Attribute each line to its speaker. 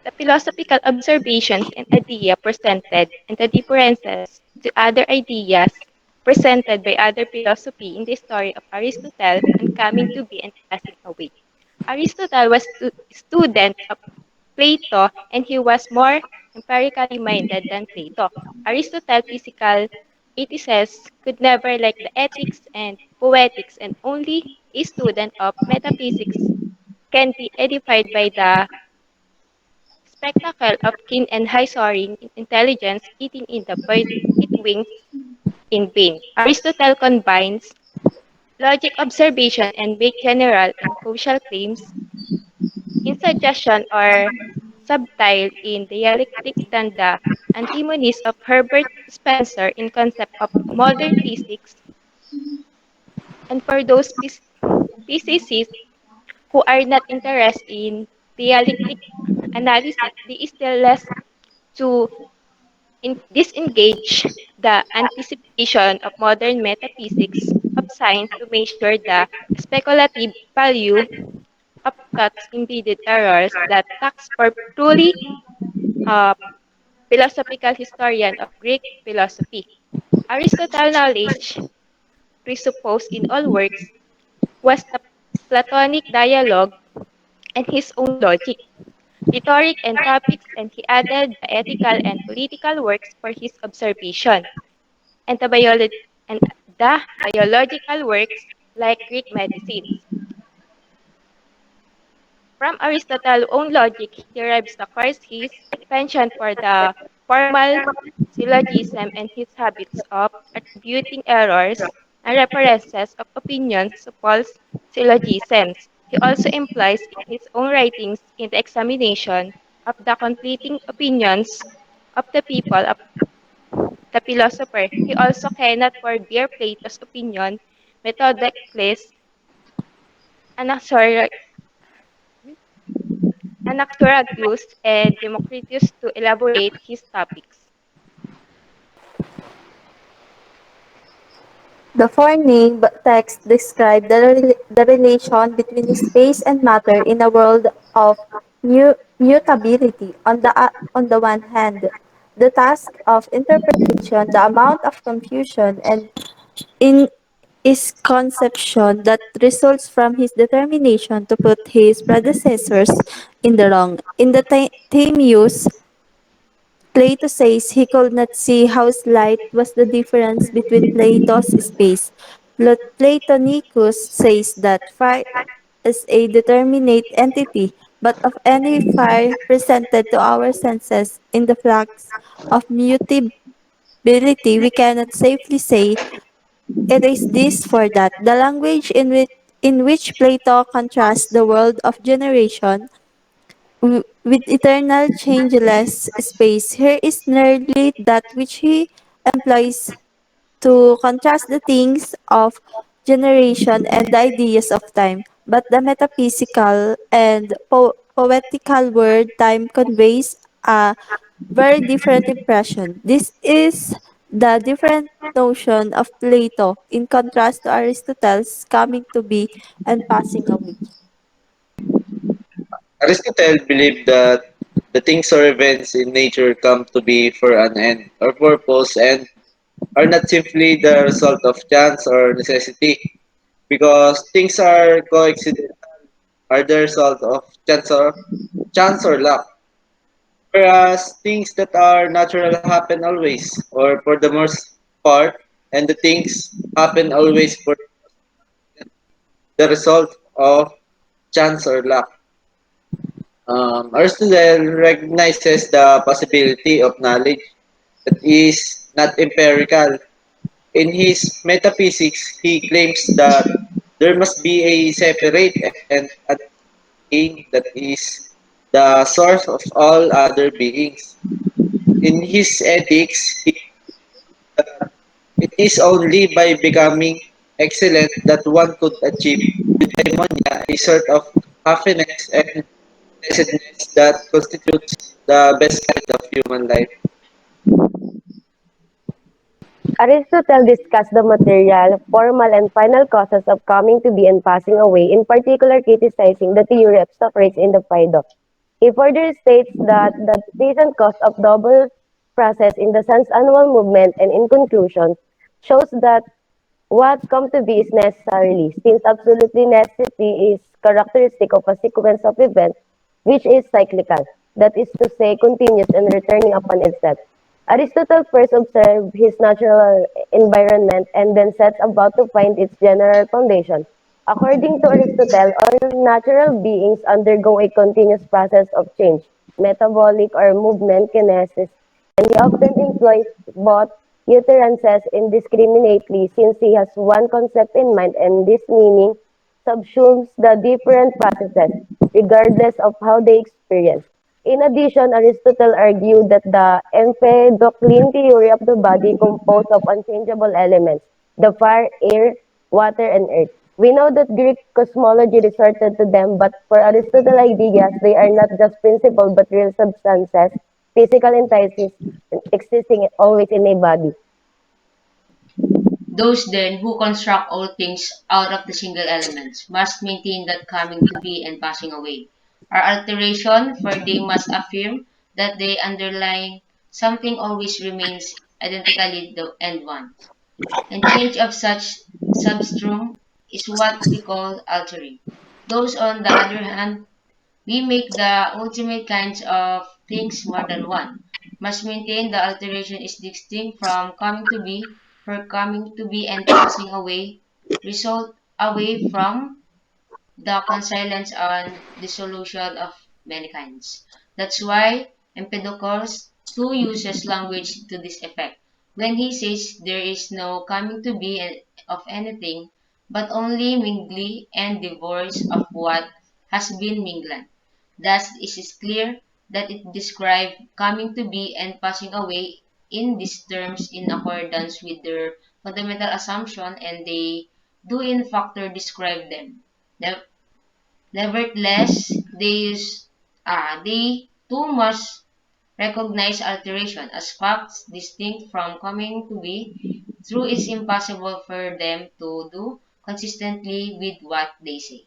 Speaker 1: The philosophical observations and idea presented and the differences to other ideas presented by other philosophy in the story of Aristotle and coming to be and passing away. Aristotle was student of Plato and he was more empirically minded than Plato. Aristotle's physical ethics could never like the ethics and poetics and only a student of metaphysics can be edified by the spectacle of keen and high-soaring intelligence eating in the bird it wings in vain. Aristotle combines logic observation and make general and causal claims in suggestion or subtle in dialectic than the antinomies of Herbert Spencer in concept of modern physics. And for those physicists who are not interested in dialectic analysis, they still less to disengage the anticipation of modern metaphysics of science to measure the speculative value of thoughts embedded errors that tax for truly uh, philosophical historian of Greek philosophy. Aristotle's knowledge, presupposed in all works, was the Platonic dialogue and his own logic, rhetoric and topics, and he added the ethical and political works for his observation, and and the biological works like Greek medicines. From Aristotle's own logic, he derives the course his penchant for the formal syllogism and his habits of attributing errors and references of opinions to false syllogisms. He also implies in his own writings in the examination of the conflicting opinions of the people of the philosopher. He also cannot forbear Plato's opinion, Methodocles, Anaxagoras, Anaxagoras, and Democritus to elaborate his topics.
Speaker 2: The four named texts describe the relation between space and matter in a world of mutability. On the one hand, the task of interpretation, the amount of confusion and in is conception that results from his determination to put his predecessors in the wrong. In the Timaeus, Plato says he could not see how slight was the difference between Plato's space. Platonicus says that fire is a determinate entity, but of any fire presented to our senses in the flux of mutability, we cannot safely say it is this for that. The language in which Plato contrasts the world of generation with eternal changeless space. Here is nearly that which he employs to contrast the things of generation and the ideas of time. But the metaphysical and poetical word time conveys a very different impression. This is the different notion of Plato in contrast to Aristotle's coming to be and passing away.
Speaker 3: Aristotle believed that the things or events in nature come to be for an end or purpose and are not simply the result of chance or necessity, because things are coincidental, are the result of chance or luck, whereas things that are natural happen always, or for the most part, and the things happen always for the result of chance or luck. Aristotle recognizes the possibility of knowledge that is not empirical. In his metaphysics, he claims that there must be a separate and being that is the source of all other beings. In his ethics, he, it is only by becoming excellent that one could achieve eudaimonia, a sort of happiness and blessedness that constitutes the best kind of human life.
Speaker 4: Aristotle discussed the material, formal, and final causes of coming to be and passing away, in particular criticizing the theory of Socrates in the Phaedo. He further states that the pace and cost of double process in the sun's annual movement and in conclusion shows that what come to be is necessarily, since absolutely necessity is characteristic of a sequence of events which is cyclical, that is to say, continuous and returning upon itself. Aristotle first observed his natural environment and then sets about to find its general foundation. According to Aristotle, all natural beings undergo a continuous process of change, metabolic or movement kinesis, and he often employs both utterances indiscriminately since he has one concept in mind and this meaning subsumes the different processes regardless of how they experience. In addition, Aristotle argued that the Empedoclean theory of the body composed of unchangeable elements, the fire, air, water, and earth. We know that Greek cosmology resorted to them, but for Aristotle's ideas, they are not just principles but real substances, physical entities existing always in a body.
Speaker 5: Those then who construct all things out of the single elements must maintain that coming to be and passing away are alteration, for they must affirm that the underlying something always remains identically the end one. And change of such substrum is what we call altering. Those on the other hand, we make the ultimate kinds of things more than one, must maintain the alteration is distinct from coming to be, for coming to be and passing away result away from the conscience and dissolution of many kinds. That's why Empedocles too uses language to this effect. When he says there is no coming to be of anything, but only mingling and divorce of what has been mingled. Thus it is clear that it describes coming to be and passing away in these terms in accordance with their fundamental assumption, and they do in factor describe them. Nevertheless, they too must recognize alteration as facts distinct from coming to be. True, it's impossible for them to do consistently with what they say.